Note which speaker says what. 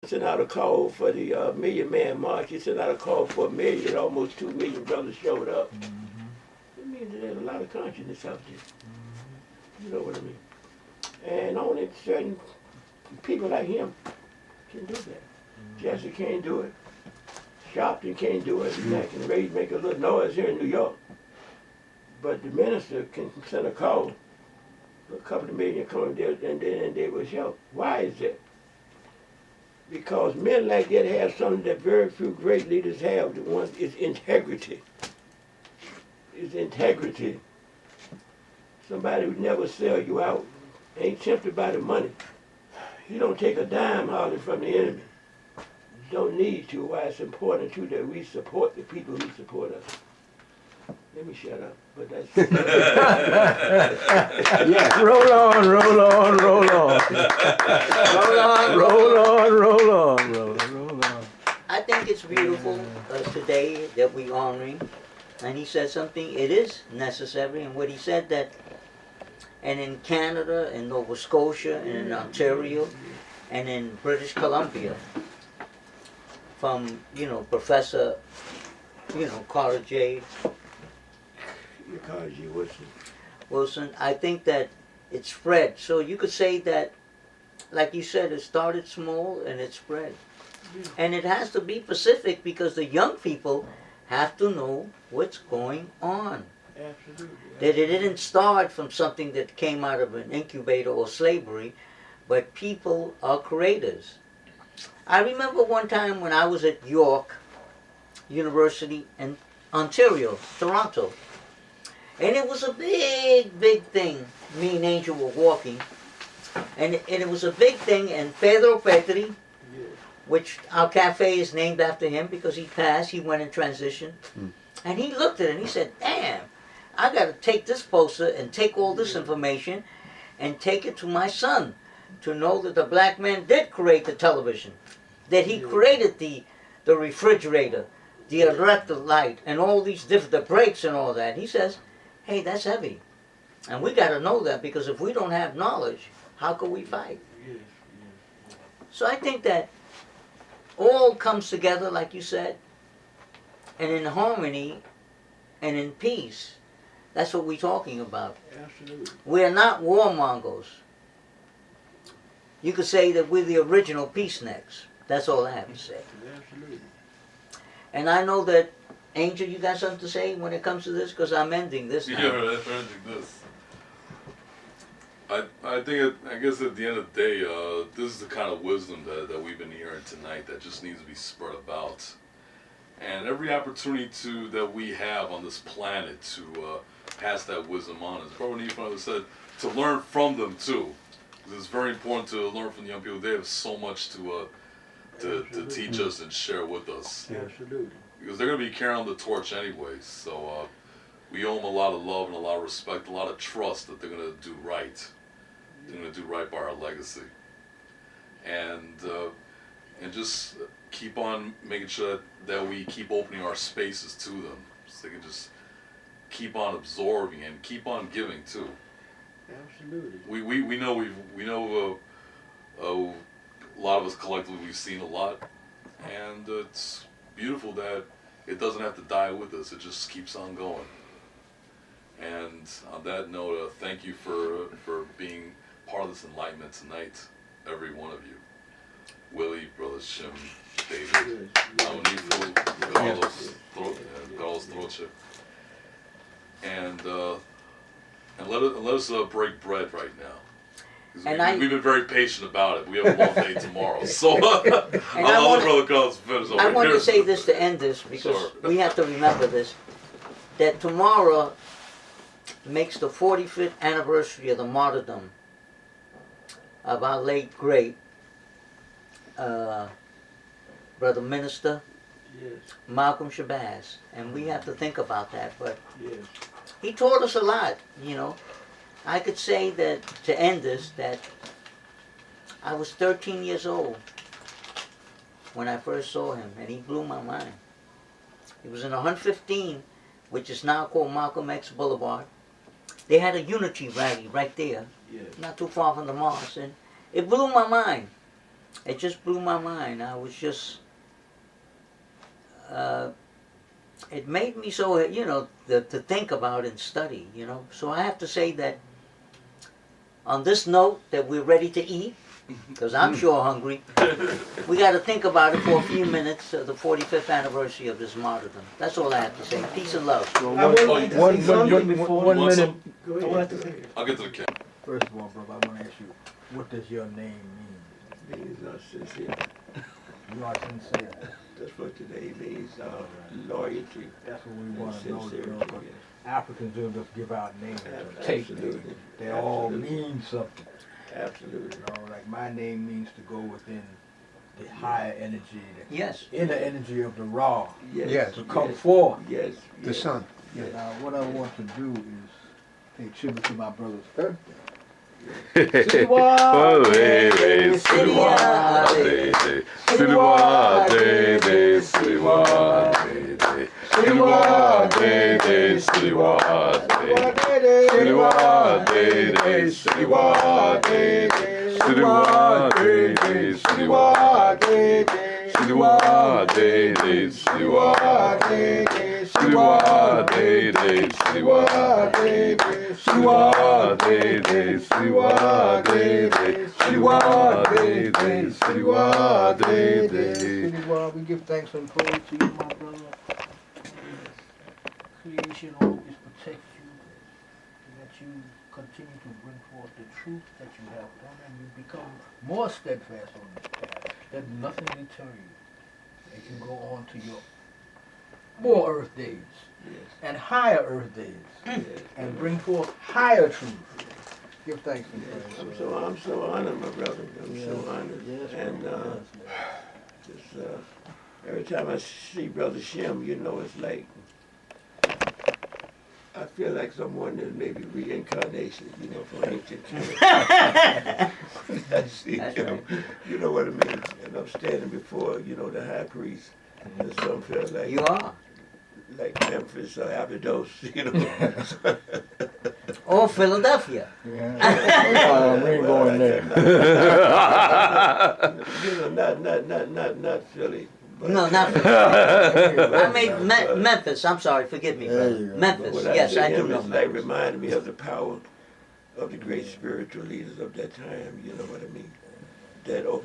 Speaker 1: sent out a call for the Million Man March. He sent out a call for 1 million, almost 2 million brothers showed up. It means that there's a lot of consciousness out there. You know what I mean? And only certain people like him can do that. Jesse can't do it. Sharpton can't do it. He can make a little noise here in New York. But the minister can send a call, a couple of million come there, and then they will show. Why is that? Because men like that have something that very few great leaders have. The one is integrity. It's integrity. Somebody who never sell you out, ain't tempted by the money. You don't take a dime hardly from the enemy. You don't need to. Why it's important too that we support the people who support us. Let me shut up. But that's
Speaker 2: yeah. Roll on, roll on, roll on.
Speaker 3: Roll on,
Speaker 2: roll on, roll on, roll on.
Speaker 3: I think it's beautiful today that we honoring. And he said something, it is necessary, and what he said that, and in Canada, in Nova Scotia, and in Ontario, and in British Columbia, from, Professor, Carter J.
Speaker 1: Carter G.
Speaker 3: Wilson, I think that it spread. So you could say that, like you said, it started small and it spread. And it has to be Pacific because the young people have to know what's going on.
Speaker 1: Absolutely.
Speaker 3: That it didn't start from something that came out of an incubator or slavery, but people are creators. I remember one time when I was at York University in Ontario, Toronto, and it was a big, big thing. Me and Angel were walking, and it was a big thing, and Pedro Petri, which our cafe is named after him because he passed, he went in transition. And he looked at it and he said, damn, I got to take this poster and take all this information and take it to my son to know that the black man did create the television, that he created the refrigerator, the electric light, and all these different, the brakes and all that. He says, hey, that's heavy. And we got to know that because if we don't have knowledge, how can we fight? So I think that all comes together, like you said, and in harmony and in peace. That's what we're talking about.
Speaker 1: Absolutely.
Speaker 3: We're not warmongers. You could say that we're the original peaceniks. That's all I have to say.
Speaker 1: Absolutely.
Speaker 3: And I know that, Angel, you got something to say when it comes to this? Because I'm ending this now.
Speaker 4: Yeah, I'm ending this. I guess at the end of the day, this is the kind of wisdom that we've been hearing tonight that just needs to be spread about. And every opportunity that we have on this planet to pass that wisdom on, as Brother Nephi said, to learn from them too. Because it's very important to learn from the young people. They have so much to teach us and share with us.
Speaker 1: Absolutely.
Speaker 4: Because they're going to be carrying on the torch anyway. So we owe them a lot of love and a lot of respect, a lot of trust that they're going to do right. They're going to do right by our legacy. And just keep on making sure that we keep opening our spaces to them. So they can just keep on absorbing and keep on giving too.
Speaker 1: Absolutely.
Speaker 4: We know a lot of us collectively we've seen a lot, and it's beautiful that it doesn't have to die with us. It just keeps on going. And on that note, thank you for being part of this enlightenment tonight, every one of you. Willie, Brother Shim, David, Aonifu, Carlos Troche. And let us break bread right now.
Speaker 3: And
Speaker 4: we've been very patient about it. We have a long day tomorrow. So I'll let Brother Carlos finish over
Speaker 3: I want
Speaker 4: here.
Speaker 3: to say this to end this because we have to remember this, that tomorrow makes the 45th anniversary of the martyrdom of our late great Brother Minister Malcolm Shabazz, and we have to think about that. But he taught us a lot, I could say that, to end this, that I was 13 years old when I first saw him, and he blew my mind. He was in 115, which is now called Malcolm X Boulevard. They had a unity rally right there, not too far from the mosque, and it blew my mind. it just blew my mind. I was just, it made me so, to think about and study, So I have to say that on this note that we're ready to eat, because I'm sure hungry, we got to think about it for a few minutes, the 45th anniversary of this martyrdom. That's all I have to say. Peace and love.
Speaker 2: Well,
Speaker 5: I would like to
Speaker 2: one,
Speaker 5: say
Speaker 2: one,
Speaker 5: something
Speaker 2: one,
Speaker 5: before-
Speaker 2: one
Speaker 4: What's
Speaker 2: minute.
Speaker 4: up?
Speaker 1: Go
Speaker 5: I
Speaker 1: ahead.
Speaker 5: want to say,
Speaker 4: I'll get to the camera.
Speaker 6: First of all, brother, I want to ask you, what does your name mean?
Speaker 1: Means sincere.
Speaker 6: You are sincere.
Speaker 1: That's what today means. Loyalty.
Speaker 6: That's what we
Speaker 1: and
Speaker 6: want to know.
Speaker 1: sincerity.
Speaker 6: Because Africans don't just give out names.
Speaker 1: Absolutely.
Speaker 6: They all
Speaker 1: Absolutely.
Speaker 6: mean something.
Speaker 1: Absolutely.
Speaker 6: Like my name means to go within the higher energy, the
Speaker 3: Yes.
Speaker 6: inner energy of the raw,
Speaker 1: Yes.
Speaker 6: to come
Speaker 1: yes,
Speaker 6: forth.
Speaker 1: Yes.
Speaker 5: the
Speaker 1: yes,
Speaker 5: sun.
Speaker 1: Yes.
Speaker 6: Now, what I want to do is pay tribute to my brother's birthday.
Speaker 2: Oh, baby,
Speaker 3: City-wide.
Speaker 2: City-wide,
Speaker 6: City-wide, we give thanks and praise to you, my brother. Creation always protects you, that you continue to bring forth the truth that you have done, and you become more steadfast on this path. Let nothing deter you as you go on to your more earth days
Speaker 1: Yes.
Speaker 6: and higher earth days,
Speaker 1: Yes.
Speaker 6: and bring forth higher truth. Give thanks and praise.
Speaker 1: I'm so honored, my brother. I'm so honored.
Speaker 6: Yes,
Speaker 1: And
Speaker 6: brother,
Speaker 1: just, every time I see Brother Shem, it's like I feel like someone that maybe reincarnation, from ancient times. I see
Speaker 3: That's
Speaker 1: him.
Speaker 3: right.
Speaker 1: You know what I mean? And I'm standing before, the high priest. And some feel like
Speaker 3: You are.
Speaker 1: like Memphis or Abydos,
Speaker 3: Or Philadelphia.
Speaker 6: Yeah. We ain't going there.
Speaker 1: Not Philly. But
Speaker 3: No, not Philadelphia. I mean Memphis. I'm sorry. Forgive me,
Speaker 6: There
Speaker 3: brother.
Speaker 6: you go.
Speaker 3: Memphis.
Speaker 1: What
Speaker 3: Yes, I
Speaker 1: see
Speaker 3: do
Speaker 1: him
Speaker 3: know
Speaker 1: is like
Speaker 3: Memphis.
Speaker 1: reminding me of the power of the great spiritual leaders of that time. You know what I mean? That open.